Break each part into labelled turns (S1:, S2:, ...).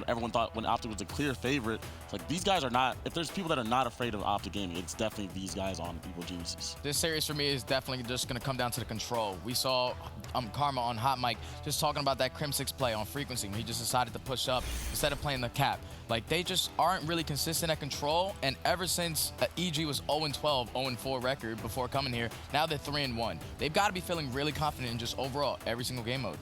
S1: when everyone thought when Optic was a clear favorite. It's like these guys are not. If there's people that are not afraid of Optic Gaming, it's definitely these guys on Evil Geniuses.
S2: This series for me is definitely just going to come down to the control. We saw Karma on Hot Mic just talking about that Crim6 play on frequency when he just decided to push up instead of playing the cap. Like, they just aren't really consistent at control, and ever since EG was 0-12, 0-4 record before coming here, now they're 3-1. They've got to be feeling really confident in just overall every single game mode.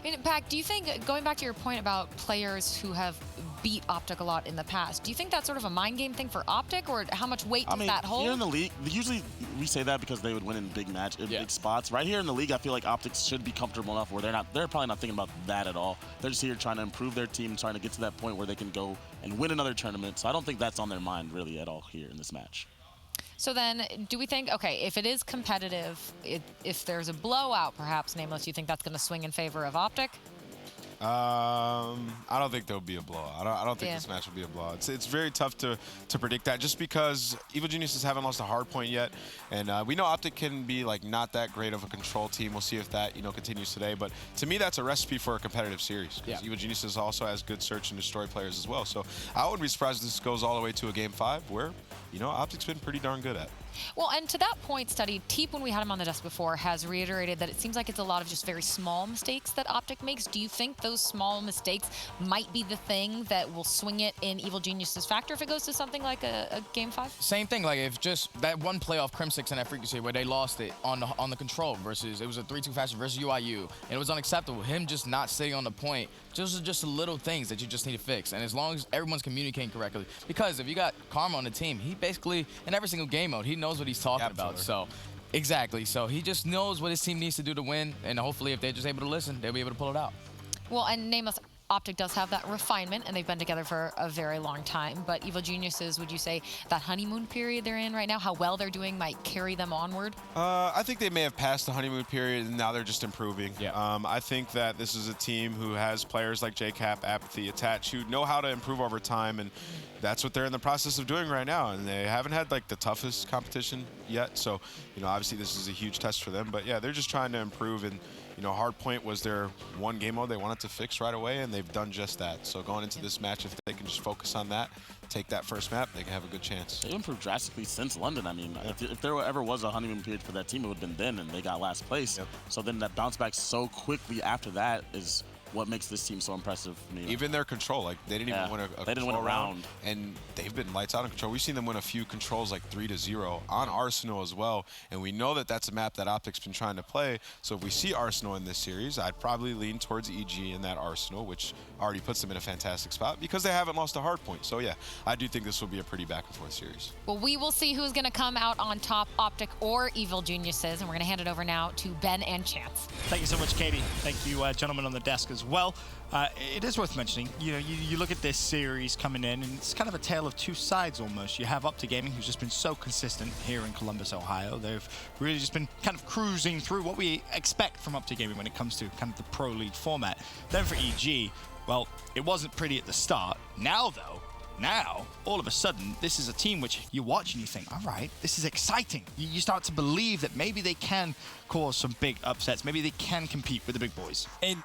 S3: And Pac, do you think, going back to your point about players who have beat Optic a lot in the past, do you think that's sort of a mind game thing for Optic, or how much weight does that hold?
S1: Here in the league, usually we say that because they would win in big big spots. Right here in the league, I feel like Optic should be comfortable enough where they're probably not thinking about that at all. They're just here trying to improve their team, trying to get to that point where they can go and win another tournament. So I don't think that's on their mind really at all here in this match.
S3: So then, do we think, okay, if it is competitive, if there's a blowout, perhaps, Nameless, do you think that's going to swing in favor of Optic?
S4: I don't think there'll be a blowout. I don't think this match will be a blowout. It's very tough to predict that just because Evil Geniuses haven't lost a hard point yet, and we know Optic can be like not that great of a control team. We'll see if that continues today. But to me, that's a recipe for a competitive series because Evil Geniuses also has good search and destroy players as well. So I wouldn't be surprised if this goes all the way to a Game 5 where Optic's been pretty darn good at.
S3: Well, and to that point, Study, Teep, when we had him on the desk before, has reiterated that it seems like it's a lot of just very small mistakes that Optic makes. Do you think those small mistakes might be the thing that will swing it in Evil Geniuses' factor if it goes to something like a Game 5?
S2: Same thing, like if just that one play off Crim6 and that frequency where they lost it on the control versus, it was a 3-2 fashion versus UIU, and it was unacceptable. Him just not sitting on the point, just little things that you just need to fix. And as long as everyone's communicating correctly, because if you got Karma on the team, he basically, in every single game mode, he knows what he's talking about. So, exactly. So he just knows what his team needs to do to win, and hopefully if they're just able to listen, they'll be able to pull it out.
S3: Well, and Nameless, Optic does have that refinement, and they've been together for a very long time. But Evil Geniuses, would you say that honeymoon period they're in right now, how well they're doing, might carry them onward?
S4: I think they may have passed the honeymoon period, and now they're just improving. I think that this is a team who has players like JCap, Apathy, Attach, who know how to improve over time, and that's what they're in the process of doing right now. And they haven't had like the toughest competition yet, so obviously this is a huge test for them. But yeah, they're just trying to improve, and Hardpoint was their one game mode they wanted to fix right away, and they've done just that. So going into this match, if they can just focus on that, take that first map, they can have a good chance.
S1: They improved drastically since London. I mean, if there ever was a honeymoon period for that team, it would have been then, and they got last place. So then that bounce back so quickly after that is what makes this team so impressive for me.
S4: Even their control, like they didn't even win a
S1: they didn't win a round,
S4: and they've been lights out on control. We've seen them win a few controls like 3-0 on Arsenal as well, and we know that that's a map that Optic's been trying to play. So if we see Arsenal in this series, I'd probably lean towards EG in that Arsenal, which already puts them in a fantastic spot because they haven't lost a hard point. So yeah, I do think this will be a pretty back and forth series.
S3: Well, we will see who's going to come out on top, Optic or Evil Geniuses, and we're going to hand it over now to Ben and Chance.
S5: Thank you so much, Katie. Thank you, gentlemen on the desk as well. It is worth mentioning, you look at this series coming in, and it's kind of a tale of two sides almost. You have Optic Gaming, who's just been so consistent here in Columbus, Ohio. They've really just been kind of cruising through what we expect from Optic Gaming when it comes to kind of the Pro League format. Then for EG, well, it wasn't pretty at the start. Now, though, all of a sudden, this is a team which you watch and you think, all right, this is exciting. You start to believe that maybe they can cause some big upsets. Maybe they can compete with the big boys.
S6: And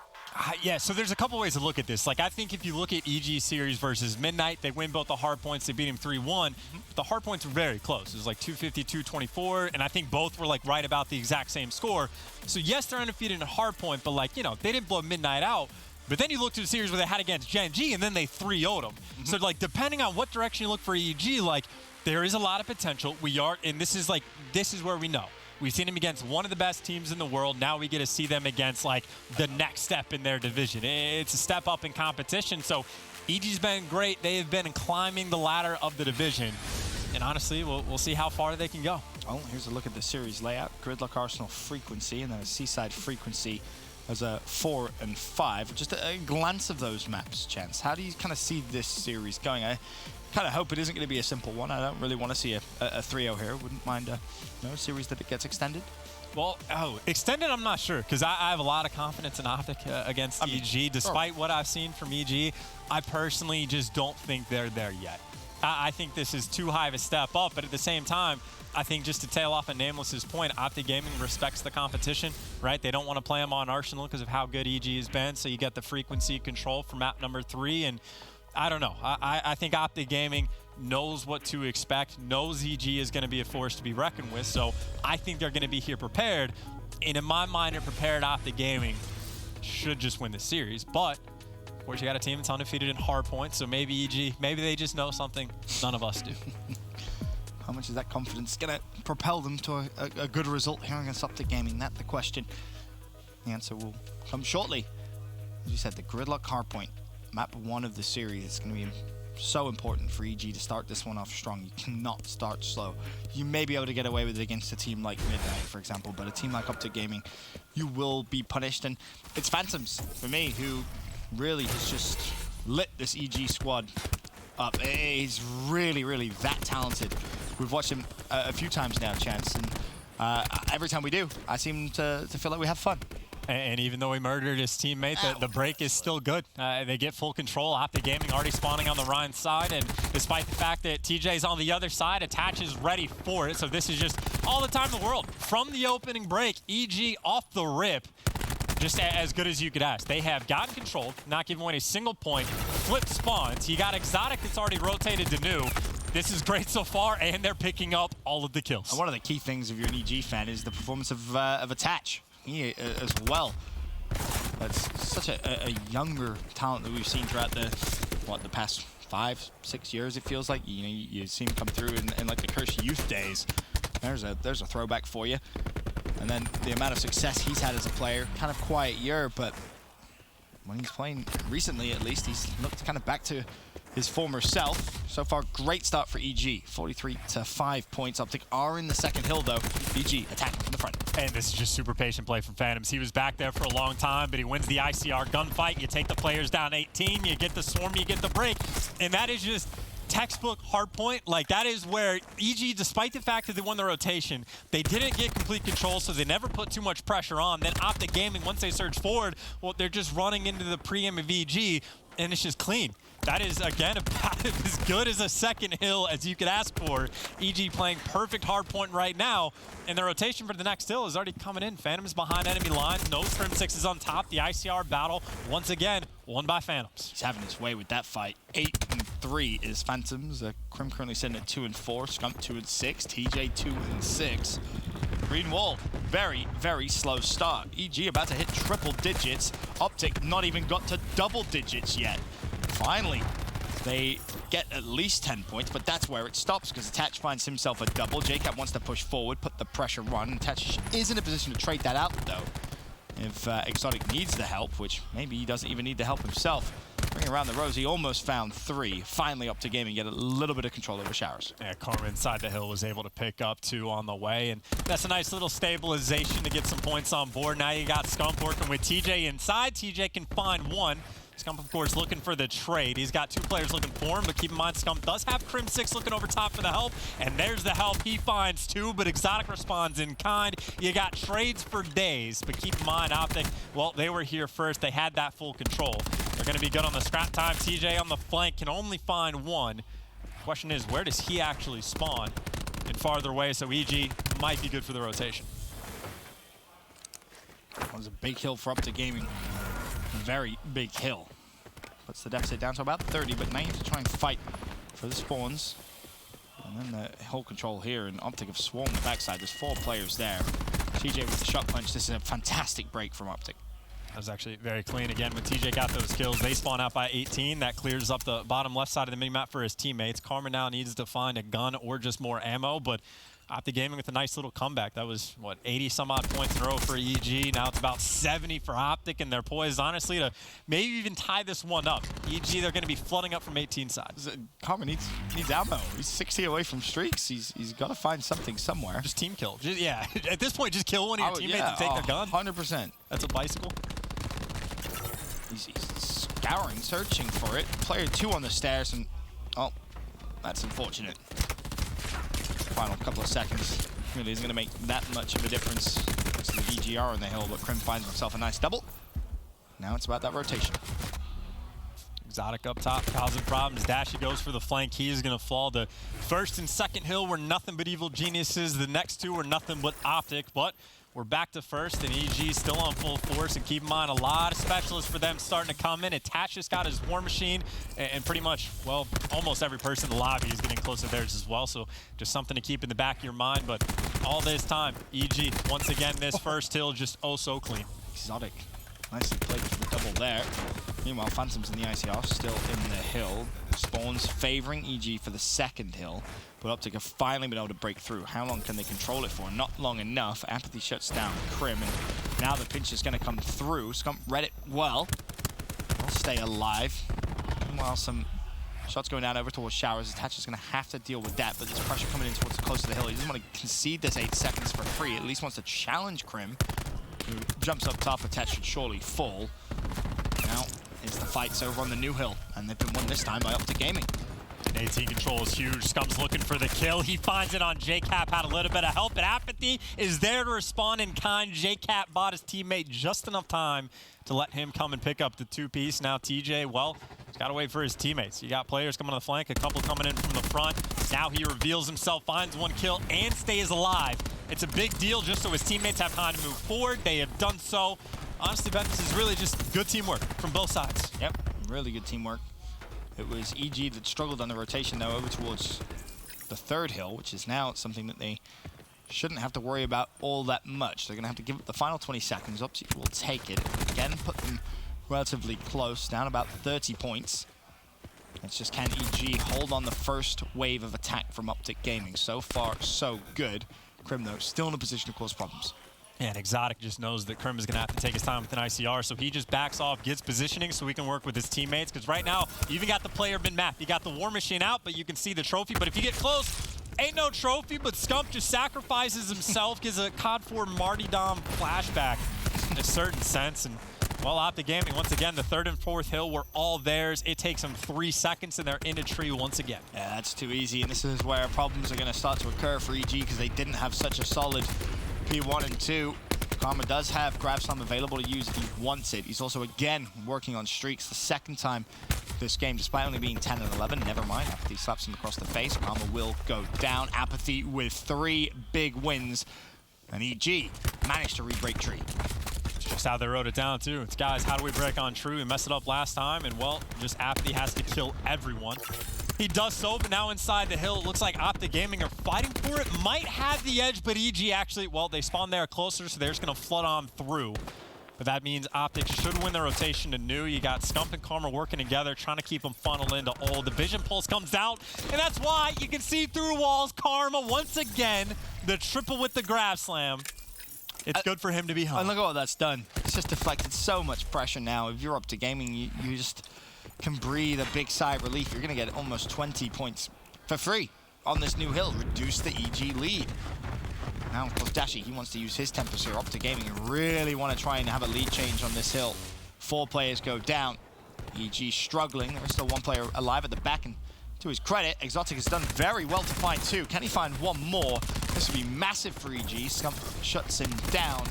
S6: yeah, so there's a couple ways to look at this. Like, I think if you look at EG series versus Midnight, they win both the hard points. They beat him 3-1. The hard points were very close. It was like 250, 224, and I think both were like right about the exact same score. So yes, they're undefeated in a hard point, but like, they didn't blow Midnight out. But then you look to the series where they had against Gen G, and then they 3-0'd them. So like, depending on what direction you look for EG, like, there is a lot of potential. And this is where we know. We've seen them against one of the best teams in the world. Now we get to see them against like the next step in their division. It's a step up in competition. So EG's been great. They have been climbing the ladder of the division. And honestly, we'll see how far they can go.
S5: Oh, here's a look at the series layout. Gridlock Arsenal Frequency, and then a Seaside Frequency as a 4 and 5. Just a glance of those maps, Chance. How do you kind of see this series going? I kind of hope it isn't going to be a simple one. I don't really want to see a 3-0 here. Wouldn't mind a series that it gets extended.
S6: Well, extended, I'm not sure, because I have a lot of confidence in Optic against EG. Despite what I've seen from EG, I personally just don't think they're there yet. I think this is too high of a step up, but at the same time, I think just to tail off of Nameless's point, Optic Gaming respects the competition, right? They don't want to play them on Arsenal because of how good EG has been, so you get the frequency control for map number 3, and I don't know. I think Optic Gaming knows what to expect, knows EG is going to be a force to be reckoned with, so I think they're going to be here prepared, and in my mind, a prepared Optic Gaming should just win the series, but of course you got a team that's undefeated in hard points, so maybe EG, maybe they just know something none of us do.
S5: How much is that confidence going to propel them to a good result here against Optic Gaming? That's the question. The answer will come shortly. As you said, the Gridlock Hardpoint, map 1 of the series. It's going to be so important for EG to start this one off strong. You cannot start slow. You may be able to get away with it against a team like Midnight, for example, but a team like Optic Gaming, you will be punished. And it's Phantoms, for me, who really has just lit this EG squad up. He's really, really that talented. We've watched him a few times now, Chance, and every time we do, I seem to feel like we have fun.
S6: And even though he murdered his teammate, the break is still good. They get full control. Optic Gaming already spawning on the Ryan side, and despite the fact that TJ's on the other side, Attach is ready for it. So this is just all the time in the world. From the opening break, EG off the rip, just as good as you could ask. They have gotten control, not giving away a single point, flipped spawns. You got Exotic that's already rotated to new. This is great so far, and they're picking up all of the kills.
S5: And one of the key things if you're an EG fan is the performance of Attach. He as well. That's such a younger talent that we've seen throughout the past 5-6 years. It feels like you see him come through in like the Cursed Youth days. There's a throwback for you. And then the amount of success he's had as a player, kind of quiet year, but when he's playing recently, at least, he's looked kind of back to his former self. So far, great start for EG. 43 to 5 points. Optic are in the second hill, though. EG attacking from the front.
S6: And this is just super patient play from Phantoms. He was back there for a long time, but he wins the ICR gunfight. You take the players down 18, you get the swarm, you get the break, and that is just textbook hard point. Like, that is where EG, despite the fact that they won the rotation, they didn't get complete control, so they never put too much pressure on. Then Optic Gaming, once they surge forward, well, they're just running into the pre-aim of EG, and it's just clean. That is, again, about as good as a second hill as you could ask for. EG playing perfect hard point right now, and the rotation for the next hill is already coming in. Phantoms behind enemy lines. No Crim6 is on top. The ICR battle, once again, won by Phantoms.
S5: He's having his way with that fight. 8-3 is Phantoms. Crim currently sitting at 2-4. Scump 2-6. TJ 2-6. Green Wall, very, very slow start. EG about to hit triple digits. Optic not even got to double digits yet. Finally, they get at least 10 points, but that's where it stops because Attach finds himself a double. JCap wants to push forward, put the pressure on. Attach is in a position to trade that out, though. If Exotic needs the help, which maybe he doesn't even need the help himself. Bring around the rows, he almost found 3. Finally up to game and get a little bit of control over Showers.
S6: Yeah, Karma inside the hill was able to pick up 2 on the way, and that's a nice little stabilization to get some points on board. Now you got Scump working with TJ inside. TJ can find 1. Scump, of course, looking for the trade. He's got 2 players looking for him, but keep in mind, Scump does have Crim6 looking over top for the help, and there's the help. He finds 2, but Exotic responds in kind. You got trades for days, but keep in mind, Optic, well, they were here first. They had that full control. They're going to be good on the scrap time. TJ on the flank can only find 1. Question is, where does he actually spawn? And farther away, so EG might be good for the rotation.
S5: That was a big hill for Optic Gaming. Very big hill. Puts the deficit down to about 30, but now you have to try and fight for the spawns. And then the hill control here, and Optic have swarmed the backside. There's 4 players there. TJ with the shot punch. This is a fantastic break from Optic.
S6: That was actually very clean. Again, when TJ got those kills, they spawn out by 18. That clears up the bottom left side of the minimap for his teammates. Karma now needs to find a gun or just more ammo, but Optic Gaming with a nice little comeback. That was, what, 80-some-odd points in a row for EG. Now it's about 70 for Optic, and they're poised, honestly, to maybe even tie this one up. EG, they're going to be flooding up from 18 sides.
S5: Karma needs ammo. He's 60 away from streaks. He's got to find something somewhere.
S6: Just team kill. Yeah, at this point, just kill one of your teammates and take their gun.
S5: 100%.
S6: That's a bicycle.
S5: He's scouring, searching for it. Player 2 on the stairs, and oh, that's unfortunate. Final couple of seconds really isn't going to make that much of a difference. It's the VGR on the hill, but Crim finds himself a nice double. Now it's about that rotation.
S6: Exotic up top, causing problems. Dashy goes for the flank. He is going to fall. The first and second hill were nothing but Evil Geniuses. The next two were nothing but Optic. But we're back to first, and EG still on full force. And keep in mind, a lot of specialists for them starting to come in. Attach just got his War Machine, and pretty much, well, almost every person in the lobby is getting close to theirs as well. So just something to keep in the back of your mind. But all this time, EG, once again, this first hill just oh so clean.
S5: Exotic. Nicely played for the double there. Meanwhile, Phantoms in the ICR still in the hill. Spawns favoring EG for the second hill, but Optic have finally been able to break through. How long can they control it for? Not long enough. Apathy shuts down Crim, and now the pinch is going to come through. Scump read it well. Will stay alive. Meanwhile, some shots going down over towards Showers. Attach is going to have to deal with that, but there's pressure coming in towards close to the hill. He doesn't want to concede this 8 seconds for free. At least wants to challenge Crim, who jumps up top. Attach should surely fall. Now it's the fights over on the new hill, and they've been won this time by Optic Gaming.
S6: AT control is huge. Scum's looking for the kill. He finds it on JCap, had a little bit of help, but Apathy is there to respond in kind. JCap bought his teammate just enough time to let him come and pick up the 2-piece. Now TJ, well, he's got to wait for his teammates. You got players coming on the flank, a couple coming in from the front. Now he reveals himself, finds one kill, and stays alive. It's a big deal just so his teammates have time to move forward. They have done so. Honestly, Ben, this is really just good teamwork from both sides.
S5: Yep, really good teamwork. It was EG that struggled on the rotation, though, over towards the third hill, which is now something that they shouldn't have to worry about all that much. They're going to have to give it the final 20 seconds. Optic will take it. Again, put them relatively close, down about 30 points. It's just, can EG hold on the first wave of attack from Optic Gaming? So far, so good. Crim, though, still in a position to cause problems.
S6: And Exotic just knows that Crim is going to have to take his time with an ICR, so he just backs off, gets positioning so he can work with his teammates. Because right now, you even got the player bin map. You got the War Machine out, but you can see the trophy. But if you get close, ain't no trophy, but Scump just sacrifices himself, gives a COD 4 Marty Dom flashback in a certain sense. And, well, Optic Gaming, once again, the third and fourth hill were all theirs. It takes them 3 seconds, and they're in a tree once again.
S5: Yeah, that's too easy, and this is where problems are going to start to occur for EG because they didn't have such a solid P1 and 2. Karma does have Grab Slam available to use if he wants it. He's also, again, working on streaks. The second time this game, despite only being 10 and 11. Never mind, Apathy slaps him across the face. Karma will go down. Apathy with 3 big wins. And EG managed to re-break tree.
S6: Just how they wrote it down, too. It's, guys, how do we break on tree? We messed it up last time, and, well, just Apathy has to kill everyone. He does so, but now inside the hill, it looks like Optic Gaming are fighting for it. Might have the edge, but EG actually, well, they spawn there closer, so they're just going to flood on through. But that means Optic should win the rotation to new. You got Scump and Karma working together, trying to keep them funneled into all. The Vision Pulse comes out, and that's why you can see through walls. Karma, once again, the triple with the Grab Slam. It's good for him to be home.
S5: And look at what that's done. It's just deflected so much pressure now. If you're Optic Gaming, you just can breathe a big sigh of relief. You're going to get almost 20 points for free on this new hill. Reduce the EG lead. Now, of course, Dashi, he wants to use his tempers here. Optic Gaming really want to try and have a lead change on this hill. 4 players go down. EG struggling. There's still 1 player alive at the back, and to his credit, Exotic has done very well to find 2. Can he find 1 more? This would be massive for EG. Scump shuts him down.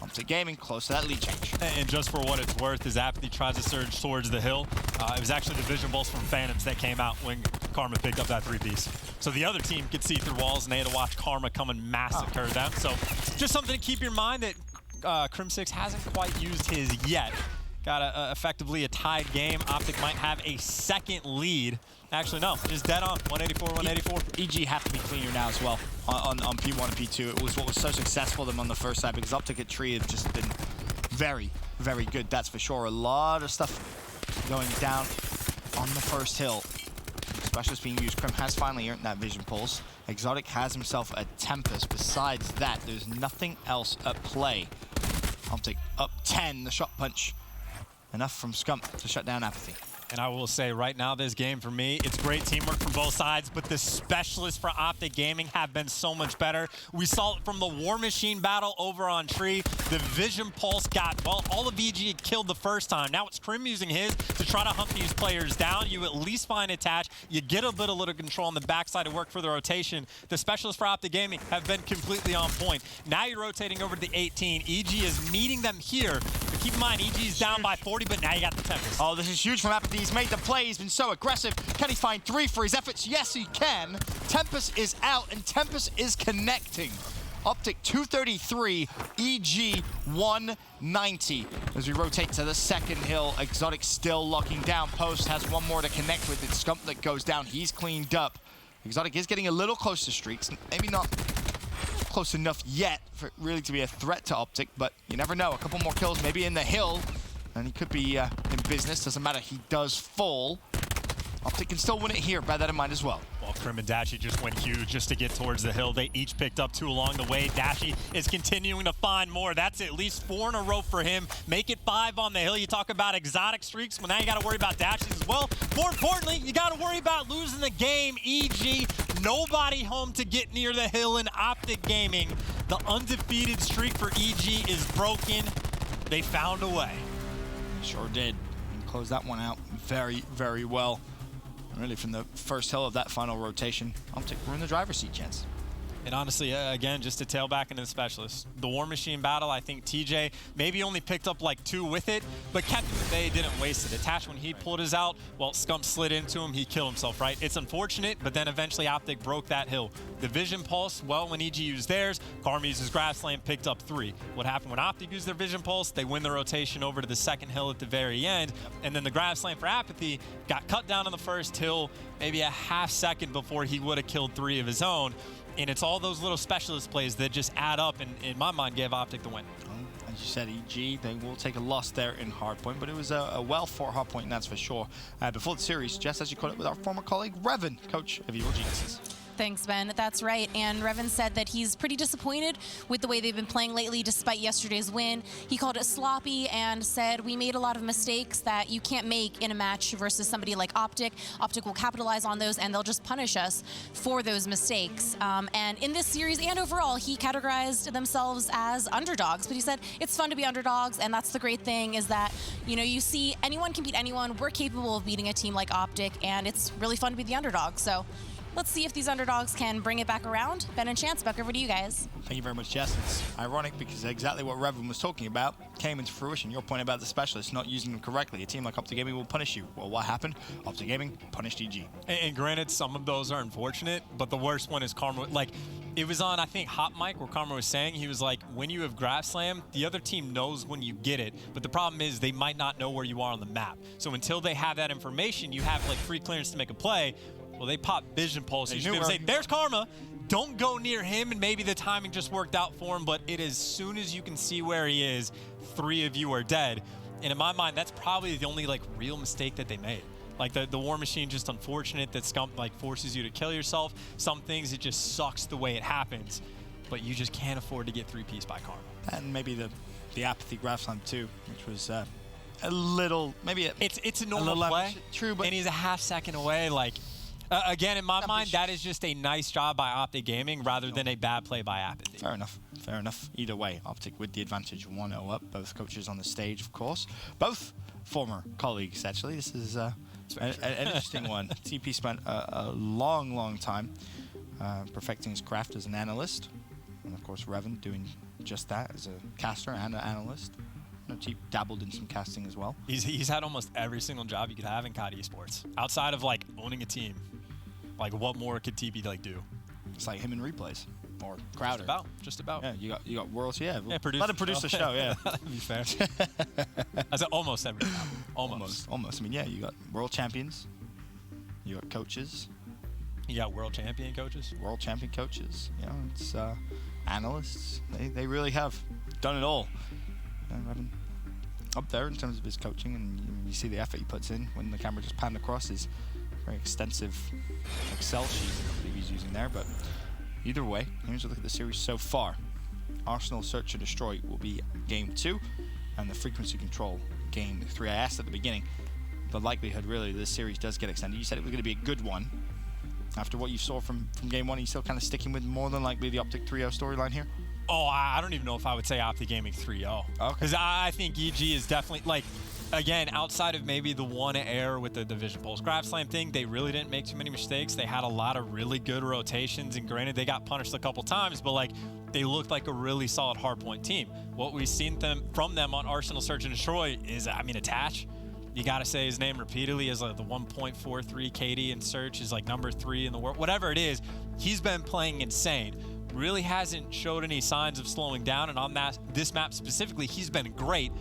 S5: Optic Gaming close to that lead change.
S6: And just for what it's worth, as Apathy tries to surge towards the hill, it was actually the Vision Bolts from Phantoms that came out when Karma picked up that 3-piece. So the other team could see through walls, and they had to watch Karma come and massacre them. So just something to keep in mind that Crim6 hasn't quite used his yet. Got effectively a tied game. Optic might have a second lead. Actually, no, just dead on. 184, 184.
S5: EG have to be cleaner now as well on P1 and P2. It was what was so successful for them on the first side, because Optic at Tree have just been very, very good, that's for sure. A lot of stuff going down on the first hill. Specialist being used. Crim has finally earned that Vision Pulse. Exotic has himself a Tempest. Besides that, there's nothing else at play. Optic up 10, the shot punch. Enough from Scump to shut down Apathy.
S6: And I will say right now, this game for me, it's great teamwork from both sides, but the specialists for Optic Gaming have been so much better. We saw it from the War Machine battle over on Tree. The Vision Pulse got, well, all of EG killed the first time. Now it's Crim using his to try to hunt these players down. You at least find attach. You get a little control on the backside to work for the rotation. The specialists for Optic Gaming have been completely on point. Now you're rotating over to the 18. EG is meeting them here. But keep in mind, EG is down by 40, but now you got the Tempest.
S5: Oh, this is huge from Apathy. already. He's made the play. He's been so aggressive. Can he find 3 for his efforts? Yes, he can. Tempest is out, and Tempest is connecting. Optic 233, EG 190. As we rotate to the second hill, Exotic still locking down. Post has one more to connect with. It's Scump that goes down. He's cleaned up. Exotic is getting a little close to Streaks. Maybe not close enough yet for it really to be a threat to Optic, but you never know. A couple more kills maybe in the hill, and he could be in business. Doesn't matter. He does fall. Optic can still win it here. Bear that in mind as well.
S6: Well, Krim and Dashi just went huge just to get towards the hill. They each picked up 2 along the way. Dashi is continuing to find more. That's at least 4 in a row for him. Make it 5 on the hill. You talk about exotic streaks, but now you got to worry about Dashies as well. More importantly, you got to worry about losing the game. EG, nobody home to get near the hill in Optic Gaming. The undefeated streak for EG is broken. They found a way.
S5: Sure did. And closed that one out very, very well. Really, from the first hill of that final rotation, Optic were in the driver's seat, Chance.
S6: And honestly, again, just to tail back into the specialist, the War Machine battle, I think TJ maybe only picked up like 2 with it, but Captain Bay didn't waste it. Attach, when he pulled his out, well, Scump slid into him, he killed himself, right? It's unfortunate, but then eventually Optic broke that hill. The Vision Pulse, well, when EG used theirs, Karma used his Grass Slam, picked up 3. What happened when Optic used their Vision Pulse? They win the rotation over to the second hill at the very end, and then the Grass Slam for Apathy got cut down on the first hill, maybe a half second before he would have killed 3 of his own. And it's all those little specialist plays that just add up and, in my mind, gave Optic the win.
S5: As you said, EG, they will take a loss there in Hardpoint, but it was a well-fought Hardpoint, and that's for sure. Before the series, Jess, as you caught up with our former colleague, Revan, coach of Evil Geniuses.
S7: Thanks, Ben. That's right. And Revan said that he's pretty disappointed with the way they've been playing lately despite yesterday's win. He called it sloppy and said, we made a lot of mistakes that you can't make in a match versus somebody like Optic. Optic will capitalize on those and they'll just punish us for those mistakes. And in this series and overall, he categorized themselves as underdogs. But he said it's fun to be underdogs, and that's the great thing is that, you know, you see anyone can beat anyone. We're capable of beating a team like Optic, and it's really fun to be the underdog. So let's see if these underdogs can bring it back around. Ben and Chance, back over to you guys.
S5: Thank you very much, Jess. It's ironic because exactly what Revan was talking about came into fruition. Your point about the specialists not using them correctly. A team like Optic Gaming will punish you. Well, what happened? Optic Gaming punished EG.
S6: And granted, some of those are unfortunate, but the worst one is Karma. Like, it was on, I think, Hot Mic where Karma was saying, he was like, when you have Grass Slam, the other team knows when you get it, but the problem is they might not know where you are on the map. So until they have that information, you have like free clearance to make a play. Well, they pop Vision Pulse. You should be able to say, there's Karma. Don't go near him, and maybe the timing just worked out for him, but it is as soon as you can see where he is, 3 of you are dead. And in my mind, that's probably the only like real mistake that they made. Like the War Machine, just unfortunate that Scump like forces you to kill yourself. Some things, it just sucks the way it happens, but you just can't afford to get 3-piece by Karma.
S5: And maybe the Apathy Grass Slam too, which was a little, maybe
S6: it's a normal play.
S5: True, but
S6: and he's a half second away. Like, again, in my mind, that is just a nice job by Optic Gaming rather than a bad play by Apathy.
S5: Fair enough. Fair enough. Either way, Optic with the advantage, 1-0 up. Both coaches on the stage, of course. Both former colleagues, actually. This is an interesting one. TP spent a long, long time perfecting his craft as an analyst. And, of course, Revan doing just that as a caster and an analyst. He dabbled in some casting as well.
S6: He's had almost every single job you could have in COD Esports. Outside of, like, owning a team. Like, what more could TP, like, do?
S5: It's like him in replays. Or Crowder.
S6: Just about.
S5: Yeah, you got Worlds, yeah.
S6: Yeah,
S5: let him produce the show, yeah.
S6: That'd be fair. I said almost every job. Almost.
S5: I mean, yeah, you got world champions. You got coaches.
S6: You got world champion coaches?
S5: World champion coaches. You know, it's analysts. They really have done it all. Revan up there in terms of his coaching, and you see the effort he puts in when the camera just panned across his very extensive Excel sheet I believe he's using there. But either way, here's a look at the series so far. Arsenal Search and Destroy will be Game 2, and the Frequency Control Game 3. I asked at the beginning the likelihood really this series does get extended. You said it was going to be a good one. After what you saw from Game 1, are you still kind of sticking with more than likely the Optic 3-0 storyline here?
S6: Oh, I don't even know if I would say Optic Gaming 3-0.
S5: Okay.
S6: Because I think EG is definitely, like, again, outside of maybe the one error with the Vision Pulse Grass Slam thing, they really didn't make too many mistakes. They had a lot of really good rotations, and granted, they got punished a couple times, but, like, they looked like a really solid hardpoint team. What we've seen from them on Arsenal Search and Destroy is, I mean, Attach. You got to say his name repeatedly as like the 1.43 KD in search is like number 3 in the world. Whatever it is, he's been playing insane. Really hasn't showed any signs of slowing down, and on this map specifically, he's been great.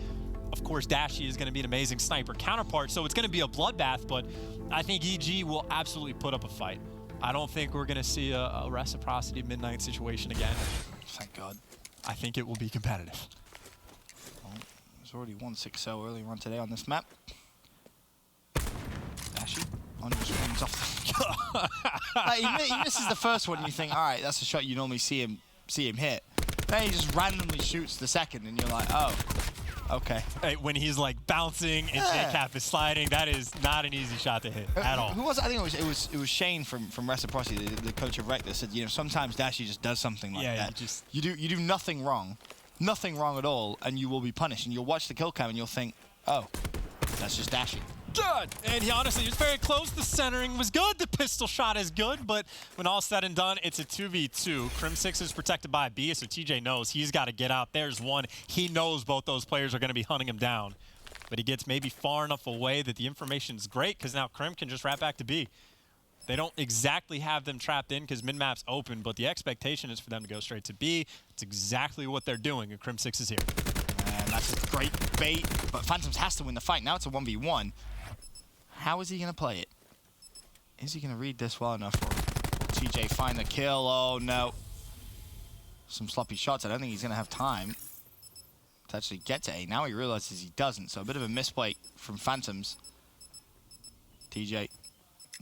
S6: Of course, Dashy is going to be an amazing sniper counterpart, so it's going to be a bloodbath, but I think EG will absolutely put up a fight. I don't think we're going to see a reciprocity Midnight situation again.
S5: Thank God.
S6: I think it will be competitive.
S5: Well, there's already 1-6-0 earlier on today on this map. Dashy on just runs off. He misses the first one, and you think, all right, that's a shot you normally see him hit. Then he just randomly shoots the second, and you're like, oh, okay.
S6: Hey, when he's like bouncing and JCap is sliding, that is not an easy shot to hit at all.
S5: Who was it? I think it was Shane from Reciprocity, the coach of Rec, that said, sometimes Dashy just does something like that. You do nothing wrong at all, and you will be punished. And you'll watch the kill cam and you'll think, oh, that's just Dashy.
S6: Good. And he honestly was very close. The centering was good. The pistol shot is good. But when all said and done, it's a 2v2. Crim6 is protected by a B, so TJ knows he's got to get out. There's one. He knows both those players are going to be hunting him down. But he gets maybe far enough away that the information is great because now Crim can just wrap back to B. They don't exactly have them trapped in because mid-map's open, but the expectation is for them to go straight to B. It's exactly what they're doing, and Crim6 is here.
S5: And that's a great bait, but Phantoms has to win the fight. Now it's a 1v1. How is he going to play it? Is he going to read this well enough for TJ find the kill? Oh, no. Some sloppy shots. I don't think he's going to have time to actually get to A. Now he realizes he doesn't, so a bit of a misplay from Phantoms. TJ,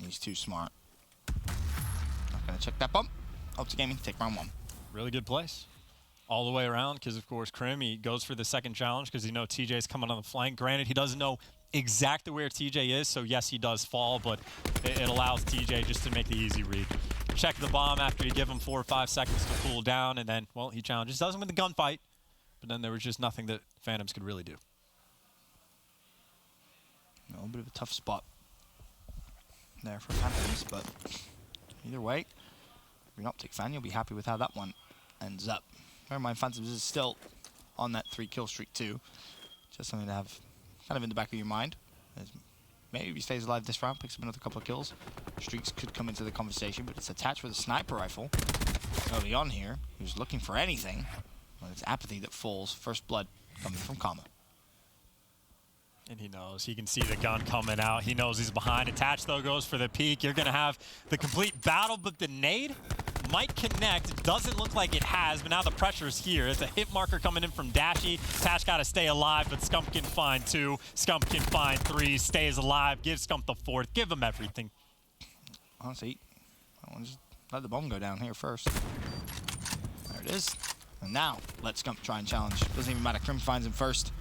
S5: he's too smart. Not going to check that bump. Optic Gaming, take round 1.
S6: Really good place. All the way around, because of course Crim, he goes for the second challenge because he knows TJ's coming on the flank. Granted, he doesn't know exactly where TJ is, so yes, he does fall, but it allows TJ just to make the easy read. Check the bomb after you give him 4 or 5 seconds to cool down, and then, well, he challenges. Doesn't win the gunfight, but then there was just nothing that Phantoms could really do.
S5: A little bit of a tough spot there for Phantoms, but either way, if you're an Optic fan, you'll be happy with how that one ends up. Bear in mind, Phantoms is still on that 3-kill streak too. Just something to have kind of in the back of your mind. As maybe he stays alive this round, picks up another couple of kills. Streaks could come into the conversation, but it's attached with a sniper rifle early on here. Who's looking for anything? Well, it's Apathy that falls. First blood coming from Kama.
S6: And he knows. He can see the gun coming out. He knows he's behind. Attached, though, goes for the peek. You're going to have the complete battle, but the nade might connect. It doesn't look like it has, but now the pressure's here. It's a hit marker coming in from Dashy. Tash got to stay alive, but Scump can find 2. Scump can find 3. Stays alive. Give Scump the 4th. Give him everything.
S5: Honestly, I want to just let the bomb go down here first. There it is. And now, let Scump try and challenge. Doesn't even matter. Crim finds him first.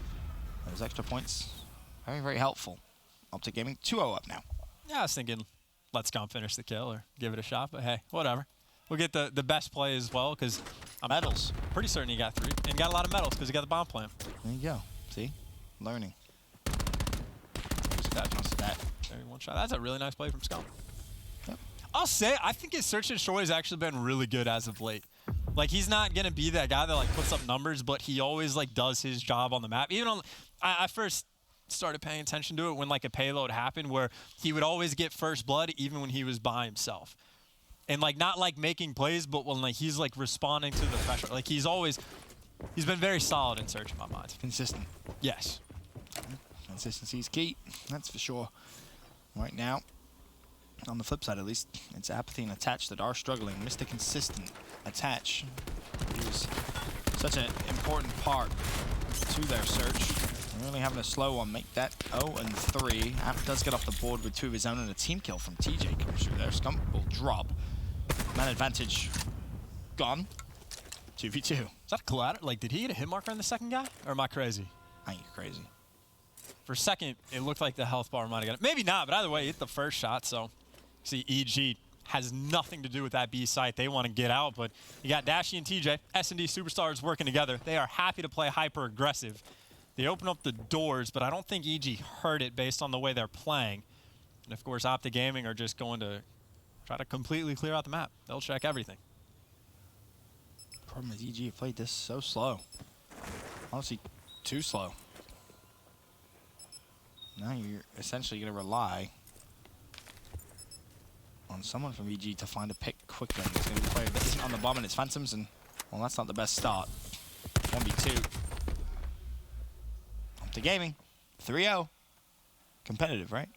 S5: Those extra points, very, very helpful. Optic Gaming 2-0 up now.
S6: Yeah, I was thinking let Scump finish the kill or give it a shot, but hey, whatever. We'll get the best play as well because I'm
S5: medals.
S6: Pretty certain he got 3 and got a lot of medals because he got the bomb plan.
S5: There you go. See? Learning. That.
S6: Very one shot. That's a really nice play from Scump.
S5: Yep.
S6: I'll say, I think his search and destroy has actually been really good as of late. Like, he's not going to be that guy that, like, puts up numbers, but he always, like, does his job on the map. Even on, I first started paying attention to it when, like, a payload happened where he would always get first blood even when he was by himself. And, like, not, like, making plays, but when, like, he's, like, responding to the pressure. Like, he's been very solid in search in my mind.
S5: Consistent.
S6: Yes.
S5: Consistency is key, that's for sure. Right now, on the flip side at least, it's Apathy and Attach that are struggling. Mr. Consistent Attach is such an important part to their search. They're really having a slow one, make that 0-3. App does get off the board with 2 of his own, and a team kill from TJ comes through there. Scump will drop. Man advantage gone. 2v2.
S6: Is that a collateral? Like, did he get a hit marker on the second guy? Or am I crazy?
S5: I think you're crazy.
S6: For a second, it looked like the health bar might have got it. Maybe not, but either way, he hit the first shot, so see, EG has nothing to do with that B site. They want to get out, but you got Dashy and TJ, S&D Superstars working together. They are happy to play hyper-aggressive. They open up the doors, but I don't think EG heard it based on the way they're playing. And, of course, Optic Gaming are just going to try to completely clear out the map. They'll check everything.
S5: Problem is EG played this so slow. Honestly, too slow. Now you're essentially going to rely on someone from EG to find a pick quickly. It's going to be a player that isn't on the bomb, and it's Phantoms, and, well, that's not the best start. 1v2. Optic Gaming, 3-0. Competitive, right?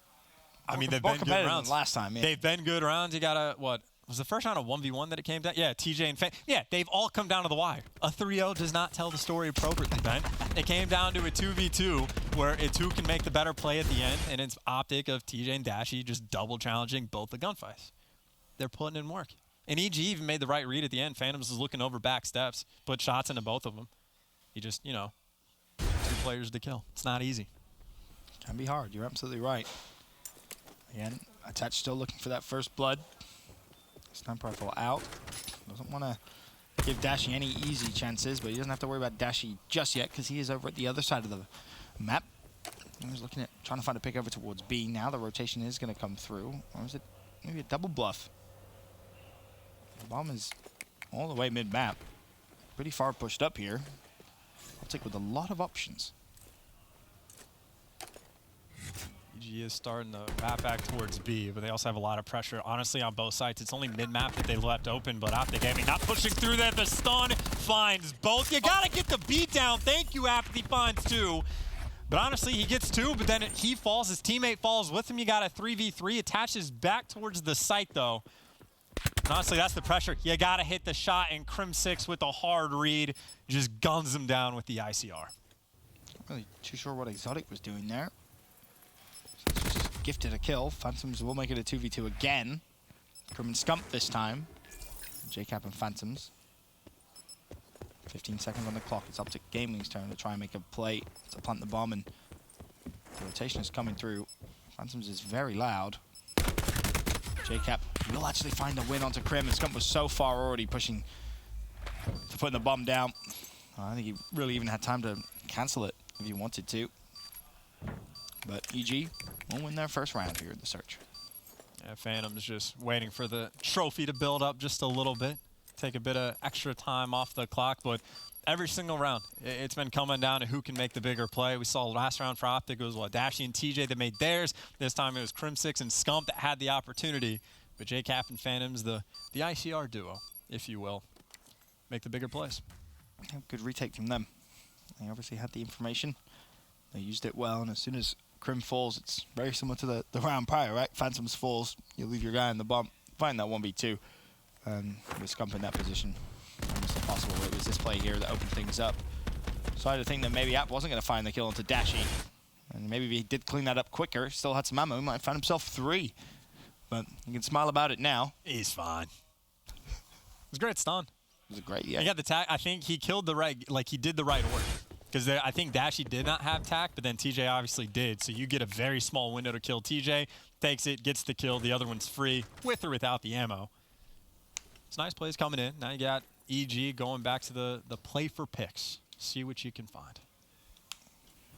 S6: I mean, they've
S5: more
S6: been good
S5: competitive
S6: rounds.
S5: than last time, yeah.
S6: They've been good rounds. You got to, what, was the first round a 1v1 that it came down? Yeah, TJ and yeah, they've all come down to the wire. A 3-0 does not tell the story appropriately, Ben. It came down to a 2v2 where it's who can make the better play at the end, and it's Optic of TJ and Dashy just double challenging both the gunfights. They're putting in work. And EG even made the right read at the end. Phantoms was looking over back steps, put shots into both of them. He just, you know, 2 players to kill. It's not easy.
S5: Can be hard. You're absolutely right. Again, Attach still looking for that first blood. Sniper rifle out. Doesn't want to give Dashy any easy chances, but he doesn't have to worry about Dashy just yet because he is over at the other side of the map. He's looking at trying to find a pick over towards B. Now the rotation is going to come through. Or is it maybe a double bluff? The bomb is all the way mid-map. Pretty far pushed up here. Optic with a lot of options.
S6: EG is starting to map back towards B, but they also have a lot of pressure, honestly, on both sides. It's only mid-map that they left open, but Optic Gaming not pushing through that. The stun finds both. You got to get the beat down. Thank you, Apathy finds 2. But honestly, he gets 2, but then he falls. His teammate falls with him. You got a 3v3. Attaches back towards the site, though. And honestly, that's the pressure. You got to hit the shot, and Crim6 with a hard read just guns him down with the ICR.
S5: Not really too sure what Exotic was doing there. Just gifted a kill. Phantoms will make it a 2v2 again. Crim and Scump this time. JCap and Phantoms. 15 seconds on the clock. It's Optic Gaming's turn to try and make a play to plant the bomb, and the rotation is coming through. Phantoms is very loud. JCap will actually find the win onto Crim, and Scump was so far already pushing to putting the bomb down. I think he really even had time to cancel it if he wanted to. But EG will win their first round here in the search.
S6: Yeah, Phantom's just waiting for the trophy to build up just a little bit. Take a bit of extra time off the clock, but every single round, it's been coming down to who can make the bigger play. We saw last round for Optic, it was what, Dashy and TJ that made theirs. This time it was Crim6 and Scump that had the opportunity. But JCap and Phantoms, the ICR duo, if you will, make the bigger plays.
S5: Good retake from them. They obviously had the information. They used it well, and as soon as Crim falls, it's very similar to the round prior, right? Phantoms falls, you leave your guy in the bomb, find that 1v2. And with Scump in that position, almost impossible. It was this play here that opened things up. So I had to think that maybe App wasn't going to find the kill into Dashy. And maybe if he did clean that up quicker, still had some ammo, he might have found himself 3. But you can smile about it now.
S6: He's fine. It was great stun.
S5: It was a great, yeah.
S6: He got the tack. I think he killed the right, like he did the right order. Because I think Dashy did not have tack, but then TJ obviously did. So you get a very small window to kill TJ, takes it, gets the kill. The other one's free, with or without the ammo. It's nice plays coming in. Now you got EG going back to the play for picks. See what you can find.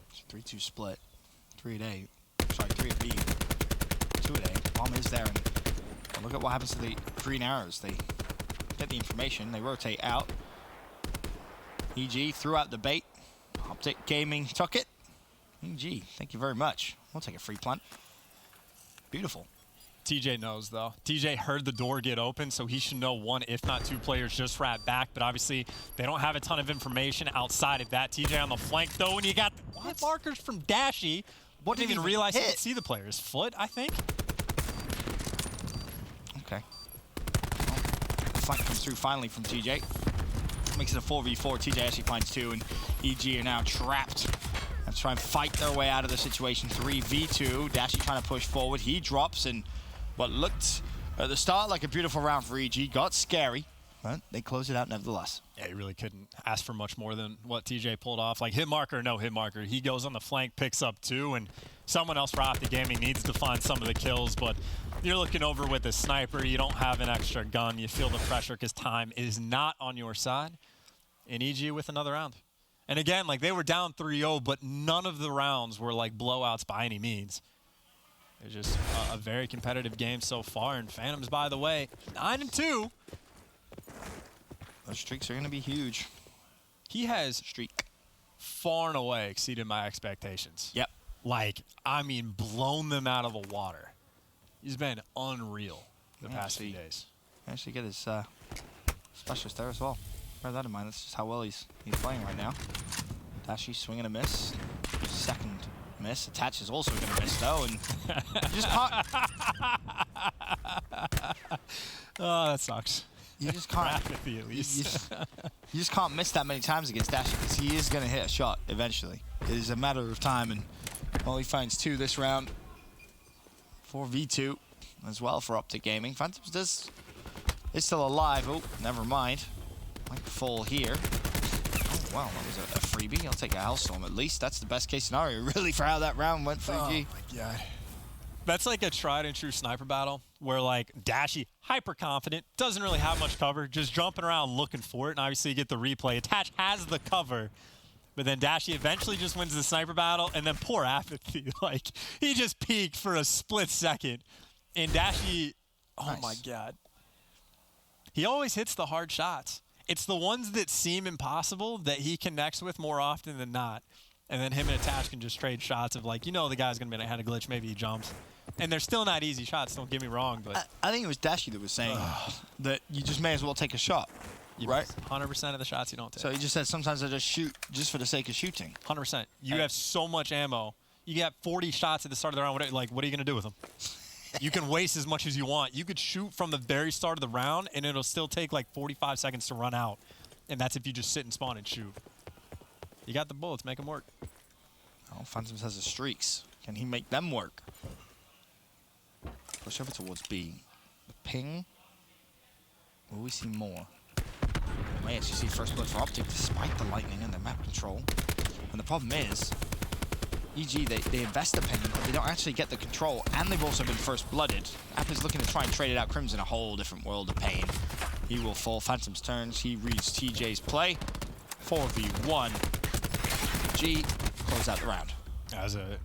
S5: It's a 3-2 split. 3 at A. Sorry, 3 at B. 2 at A. Bomb is there. And look at what happens to the green arrows. They get the information. They rotate out. EG threw out the bait. Optic Gaming took it. EG, thank you very much. We'll take a free plant. Beautiful.
S6: TJ knows, though. TJ heard the door get open, so he should know 1, if not 2 players just rat back. But obviously, they don't have a ton of information outside of that. TJ on the flank, though, and you got hit markers from Dashy. Didn't even realize he could see the player's foot, I think.
S5: Okay. Well, the flank comes through finally from TJ. Makes it a 4v4. TJ actually finds 2, and EG are now trapped. Let's try and fight their way out of the situation. 3v2. Dashy trying to push forward. He drops, and what looked at the start like a beautiful round for EG got scary, but they closed it out nevertheless.
S6: Yeah, he really couldn't ask for much more than what TJ pulled off. Like, hit marker, no hit marker. He goes on the flank, picks up 2, and someone else for Optic Gaming needs to find some of the kills, but you're looking over with a sniper. You don't have an extra gun. You feel the pressure because time is not on your side. And EG with another round. And again, like, they were down 3-0, but none of the rounds were like blowouts by any means. It was just a very competitive game so far. And Phantoms, by the way, 9-2.
S5: Those streaks are going to be huge.
S6: He has far and away exceeded my expectations.
S5: Yep.
S6: like, I mean, blown them out of the water. He's been unreal the past few days.
S5: Actually get his specialist there as well. Bear that in mind. That's just how well he's playing right now. Dashi swing and a miss. Second miss. Attach is also going to miss though, and you just can't.
S6: Oh, that sucks.
S5: You just can't.
S6: Apathy, at least.
S5: You just can't miss that many times against Dashi because he is going to hit a shot eventually. It is a matter of time, and well, he finds 2 this round. 4v2 as well for Optic Gaming. Phantoms is still alive. Oh, never mind. Might fall here. Oh, wow, that was a freebie. I'll take a Hellstorm at least. That's the best case scenario, really, for how that round went for EG.
S6: Oh, my God. That's like a tried and true sniper battle where, like, Dashi, hyper confident, doesn't really have much cover, just jumping around looking for it, and obviously you get the replay. Attach has the cover, but then Dashi eventually just wins the sniper battle, and then poor Apathy, like, he just peeked for a split second, and Dashi, oh my God. He always hits the hard shots. It's the ones that seem impossible that he connects with more often than not. And then him and Attach can just trade shots of, like, you know the guy's going to be had a glitch, maybe he jumps. And they're still not easy shots, don't get me wrong. But
S5: I think it was Dashi that was saying that you just may as well take a shot, right?
S6: 100% of the shots you don't take.
S5: So he just said sometimes I just shoot just for the sake of shooting.
S6: 100%. You have so much ammo. You got 40 shots at the start of the round. Like, what are you going to do with them? You can waste as much as you want. You could shoot from the very start of the round, and it'll still take like 45 seconds to run out. And that's if you just sit and spawn and shoot. You got the bullets, make them work.
S5: Oh, Phantoms has the streaks. Can he make them work? Push over towards B. The ping. Will we see more? We may actually see first blood for Optic despite the lightning and the map control. And the problem is, EG, they invest the ping, but they don't actually get the control, and they've also been first blooded. App is looking to try and trade it out. Crimson, a whole different world of pain. He will fall. Phantom's turns. He reads TJ's play. 4v1. G close out the round.
S6: That was a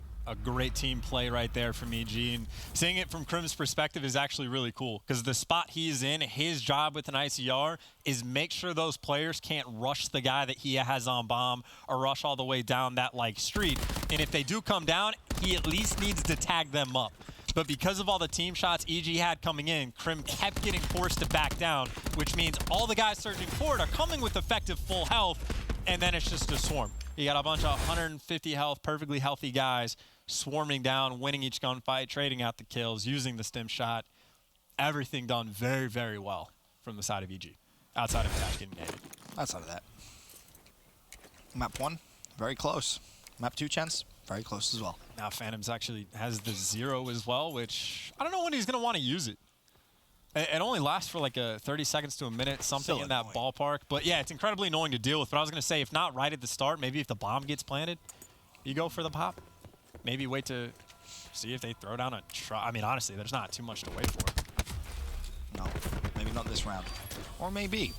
S6: great team play right there from EG, and seeing it from Crim's perspective is actually really cool because the spot he's in, his job with an ICR is make sure those players can't rush the guy that he has on bomb or rush all the way down that like street, and if they do come down, he at least needs to tag them up. But because of all the team shots EG had coming in, Crim kept getting forced to back down, which means all the guys surging forward are coming with effective full health, and then it's just a swarm. You got a bunch of 150 health, perfectly healthy guys swarming down, winning each gunfight, trading out the kills, using the stim shot. Everything done very, very well from the side of EG, outside of Attach getting naded.
S5: Outside of that. Map 1, very close. Map 2 chance, very close as well.
S6: Now Phantoms actually has the 0 as well, which I don't know when he's going to want to use it. It only lasts for like 30 seconds to a minute, something in that ballpark. But yeah, it's incredibly annoying to deal with. But I was going to say, if not right at the start, maybe if the bomb gets planted, you go for the pop. Maybe wait to see if they throw down a try. I mean, honestly, there's not too much to wait for.
S5: No, maybe not this round. Or maybe.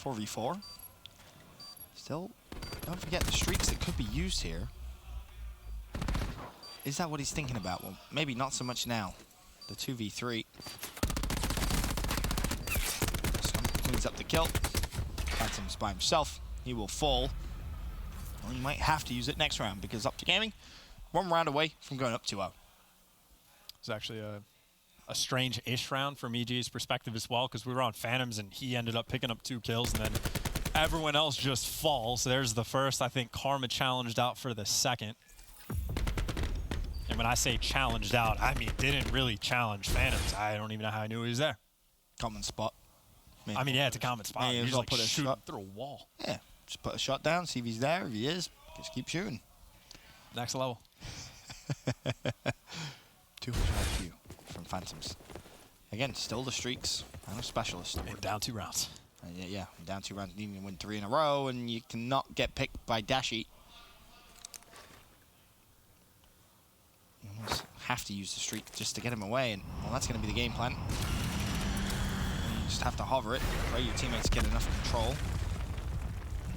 S5: 4v4. Still, don't forget the streaks that could be used here. Is that what he's thinking about? Well, maybe not so much now. The 2v3. Cleans up the kill. Phantom's by himself. He will fall. Or he might have to use it next round because Optic Gaming, 1 round away from going up 2-0.
S6: It's actually a strange-ish round from EG's perspective as well because we were on Phantoms and he ended up picking up 2 kills and then everyone else just falls. There's the first. I think Karma challenged out for the second. And when I say challenged out, I mean didn't really challenge Phantoms. I don't even know how I knew he was there.
S5: Common spot.
S6: I mean, yeah, it's a common spot.
S5: You
S6: just
S5: well
S6: like
S5: put a
S6: shoot
S5: shot
S6: through a wall.
S5: Yeah, just put a shot down, see if he's there. If he is, just keep shooting.
S6: Next level.
S5: 200 IQ from Phantoms. Again, still the streaks. I'm a specialist.
S6: And down 2 rounds.
S5: Yeah, down 2 rounds, needing to win 3 in a row, and you cannot get picked by Dashi. You almost have to use the streak just to get him away, and well, that's going to be the game plan. You just have to hover it, pray your teammates get enough control.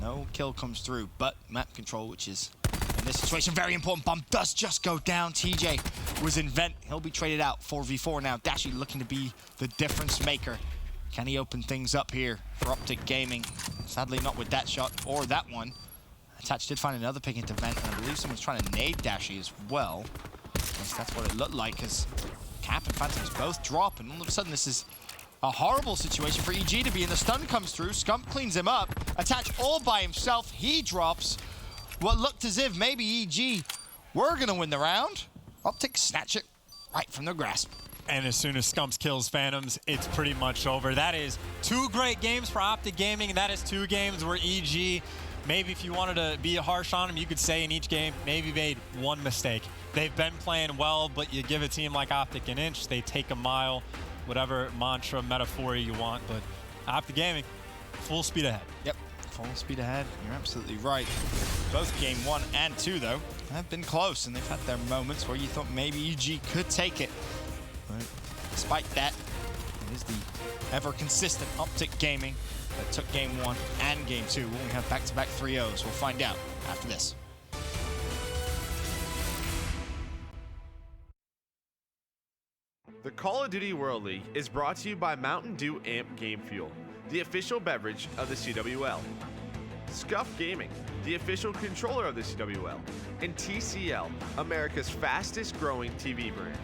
S5: No kill comes through, but map control, which is, in this situation, very important. Bomb does just go down. TJ was in vent. He'll be traded out. 4v4 now. Dashi looking to be the difference maker. Can he open things up here for Optic Gaming? Sadly, not with that shot or that one. Attach did find another pick into vent, and I believe someone's trying to nade Dashy as well. At least that's what it looked like, as Cap and Phantoms both drop, and all of a sudden this is a horrible situation for EG to be in. The stun comes through, Scump cleans him up, Attach all by himself, he drops. What looked as if maybe EG were gonna win the round. Optic snatch it right from their grasp.
S6: And as soon as Scumps kills Phantoms, it's pretty much over. That is 2 great games for Optic Gaming, and that is 2 games where EG, maybe if you wanted to be harsh on them, you could say in each game, maybe made 1 mistake. They've been playing well, but you give a team like Optic an inch, they take a mile, whatever mantra, metaphor you want. But Optic Gaming, full speed ahead.
S5: Yep, full speed ahead. You're absolutely right. Both game 1 and 2, though, have been close, and they've had their moments where you thought maybe EG could take it. But despite that, it is the ever-consistent Optic Gaming that took game 1 and game 2. When we have back-to-back 3-0s, we'll find out after this.
S8: The Call of Duty World League is brought to you by Mountain Dew Amp Game Fuel, the official beverage of the CWL. Scuff Gaming, the official controller of the CWL. And TCL, America's fastest growing TV brand.